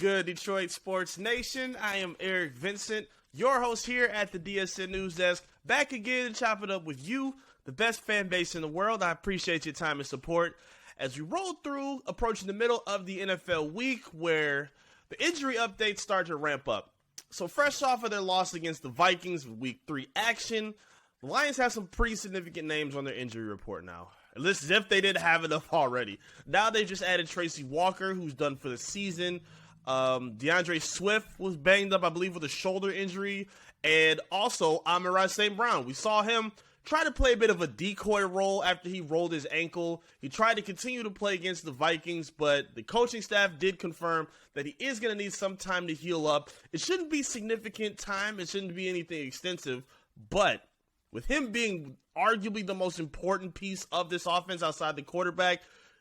good, Detroit Sports Nation? I am Eric Vincent, your host here at the DSN News Desk, back again to chop it up with you, the best fan base in the world. I appreciate your time and support as we roll through, approaching the middle of the NFL week, where the injury updates start to ramp up. So fresh off of their loss against the Vikings with Week 3 action, the Lions have some pretty significant names on their injury report now. At least as if they didn't have enough already. Now they just added Tracy Walker, who's done for the season. DeAndre Swift was banged up, I believe, with a shoulder injury. And also Amon-Ra St. We saw him try to play a bit of a decoy role after he rolled his ankle. He tried to continue to play against the Vikings, but the coaching staff did confirm that he is going to need some time to heal up. It shouldn't be significant time. It shouldn't be anything extensive. But with him being arguably the most important piece of this offense outside the quarterback,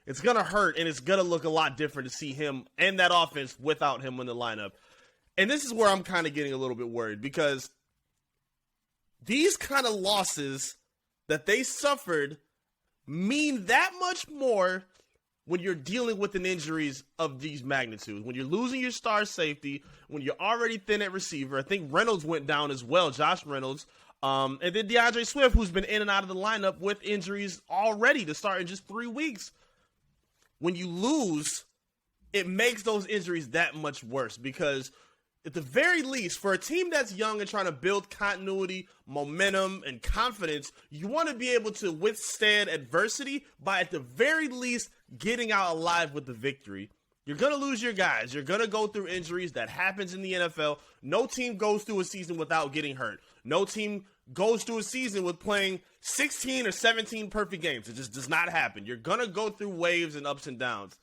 it's going to hurt, and it's going to look a lot different to see him and that offense without him in the lineup. And this is where I'm kind of getting a little bit worried, because these kind of losses that they suffered mean that much more when you're dealing with an injuries of these magnitudes. When you're losing your star safety, when you're already thin at receiver. I think Reynolds went down as well, Josh Reynolds. And then DeAndre Swift, who's been in and out of the lineup with injuries already to start in just 3 weeks. When you lose, it makes those injuries that much worse, because at the very least, for a team that's young and trying to build continuity, momentum, and confidence, you want to be able to withstand adversity by at the very least getting out alive with the victory. You're going to lose your guys. You're going to go through injuries. That happens in the NFL. No team goes through a season without getting hurt. No team goes through a season with playing 16 or 17 perfect games. It just does not happen. You're going to go through waves and ups and downs.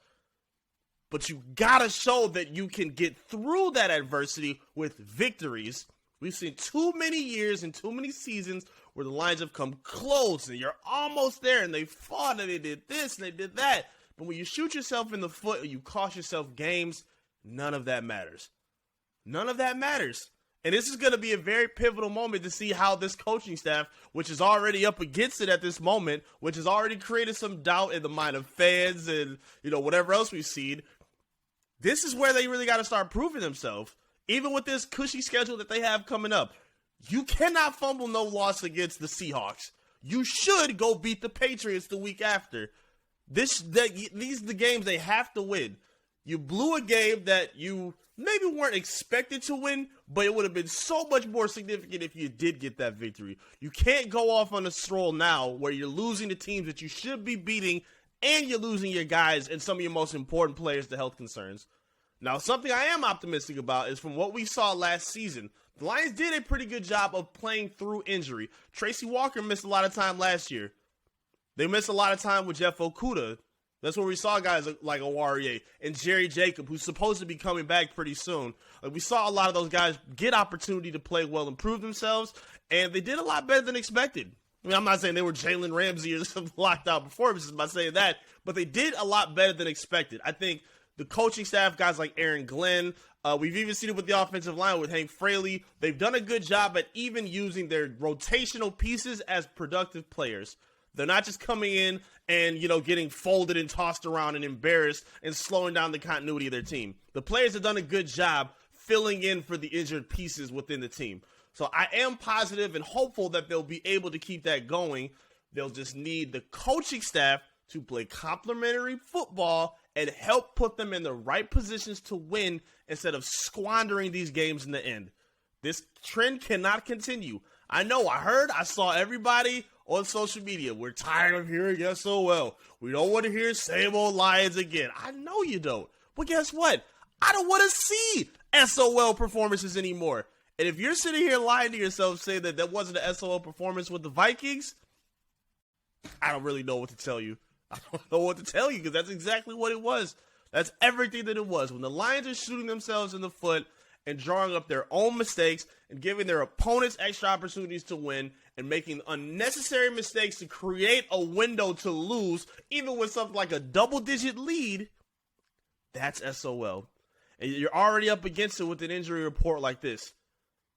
But you got to show that you can get through that adversity with victories. We've seen too many years and too many seasons where the Lions have come close and you're almost there and they fought and they did this and they did that. But when you shoot yourself in the foot or you cost yourself games, none of that matters. None of that matters. And this is going to be a very pivotal moment to see how this coaching staff, which is already up against it at this moment, which has already created some doubt in the mind of fans and, whatever else we've seen. This is where they really got to start proving themselves. Even with this cushy schedule that they have coming up, you cannot fumble no loss against the Seahawks. You should go beat the Patriots the week after. These are the games they have to win. You blew a game that you maybe weren't expected to win, but it would have been so much more significant if you did get that victory. You can't go off on a stroll now where you're losing the teams that you should be beating, and you're losing your guys and some of your most important players to health concerns. Now, something I am optimistic about is from what we saw last season, the Lions did a pretty good job of playing through injury. Tracy Walker missed a lot of time last year. They missed a lot of time with Jeff Okudah. That's where we saw guys like Owarie and Jerry Jacob, who's supposed to be coming back pretty soon. We saw a lot of those guys get opportunity to play well and prove themselves, and they did a lot better than expected. I mean, I'm not saying they were Jalen Ramsey or some locked out performances by saying that, but they did a lot better than expected. I think the coaching staff, guys like Aaron Glenn, we've even seen it with the offensive line with Hank Fraley. They've done a good job at even using their rotational pieces as productive players. They're not just coming in and, getting folded and tossed around and embarrassed and slowing down the continuity of their team. The players have done a good job filling in for the injured pieces within the team. So I am positive and hopeful that they'll be able to keep that going. They'll just need the coaching staff to play complementary football and help put them in the right positions to win instead of squandering these games in the end. This trend cannot continue. I saw everybody on social media. We're tired of hearing SOL. We don't want to hear same old Lions again. I know you don't. But guess what? I don't want to see SOL performances anymore. And if you're sitting here lying to yourself saying that that wasn't an SOL performance with the Vikings, I don't really know what to tell you. I don't know what to tell you because that's exactly what it was. That's everything that it was. When the Lions are shooting themselves in the foot and drawing up their own mistakes and giving their opponents extra opportunities to win and making unnecessary mistakes to create a window to lose, even with something like a double-digit lead, that's SOL. And you're already up against it with an injury report like this.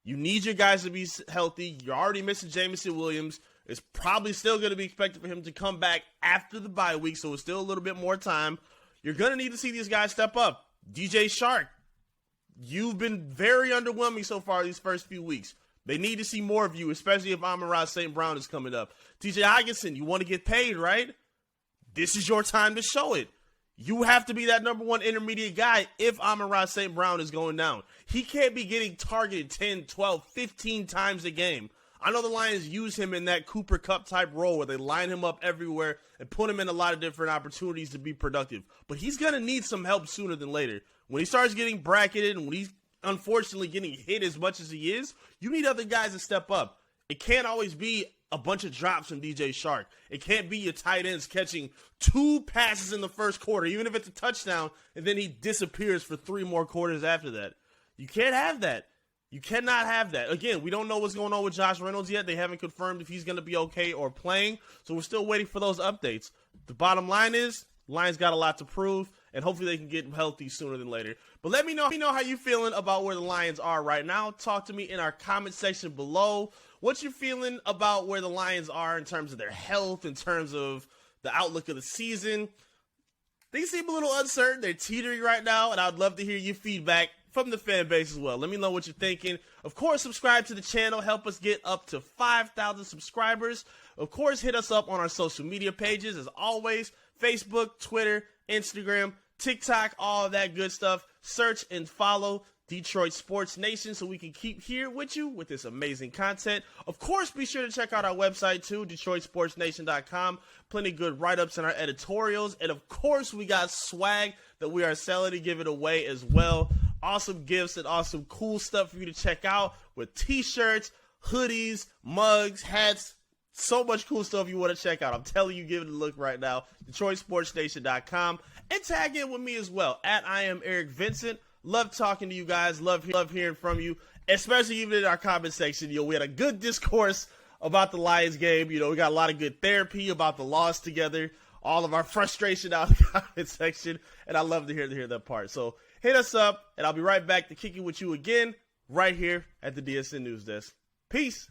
You need your guys to be healthy. You're already missing Jameson Williams. It's probably still going to be expected for him to come back after the bye week, so it's still a little bit more time. You're going to need to see these guys step up. DJ Shark, you've been very underwhelming so far these first few weeks. They need to see more of you, especially if Amon-Ra St. Brown is coming up. TJ Hockenson, you want to get paid, right? This is your time to show it. You have to be that number one intermediate guy if Amon-Ra St. Brown is going down. He can't be getting targeted 10, 12, 15 times a game. I know the Lions use him in that Cooper Kupp type role where they line him up everywhere and put him in a lot of different opportunities to be productive. But he's going to need some help sooner than later. When he starts getting bracketed and when he's unfortunately getting hit as much as he is, you need other guys to step up. It can't always be a bunch of drops from DJ Shark. It can't be your tight ends catching 2 passes in the first quarter, even if it's a touchdown, and then he disappears for 3 more quarters after that. You can't have that. You cannot have that. Again, we don't know what's going on with Josh Reynolds yet. They haven't confirmed if he's going to be okay or playing, so we're still waiting for those updates. The bottom line is, Lions got a lot to prove, and hopefully they can get healthy sooner than later. But let me know how you're feeling about where the Lions are right now. Talk to me in our comment section below. What you feeling about where the Lions are in terms of their health, in terms of the outlook of the season? They seem a little uncertain. They're teetering right now, and I'd love to hear your feedback from the fan base as well. Let me know what you're thinking. Of course, subscribe to the channel. Help us get up to 5,000 subscribers. Of course, hit us up on our social media pages. As always, Facebook, Twitter, Instagram, TikTok, all of that good stuff. Search and follow Detroit Sports Nation so we can keep here with you with this amazing content. Of course, be sure to check out our website too, DetroitSportsNation.com. Plenty good write-ups in our editorials. And of course, we got swag that we are selling to give it away as well. Awesome gifts and awesome cool stuff for you to check out with t-shirts, hoodies, mugs, hats. So much cool stuff you want to check out. I'm telling you, give it a look right now. DetroitSportsNation.com. And tag in with me as well, at I am Eric Vincent. Love talking to you guys. Love hearing from you, especially even in our comment section. We had a good discourse about the Lions game. We got a lot of good therapy about the loss together. All of our frustration out in the comment section. And I love to hear that part. So hit us up, and I'll be right back to kick it with you again right here at the DSN News Desk. Peace.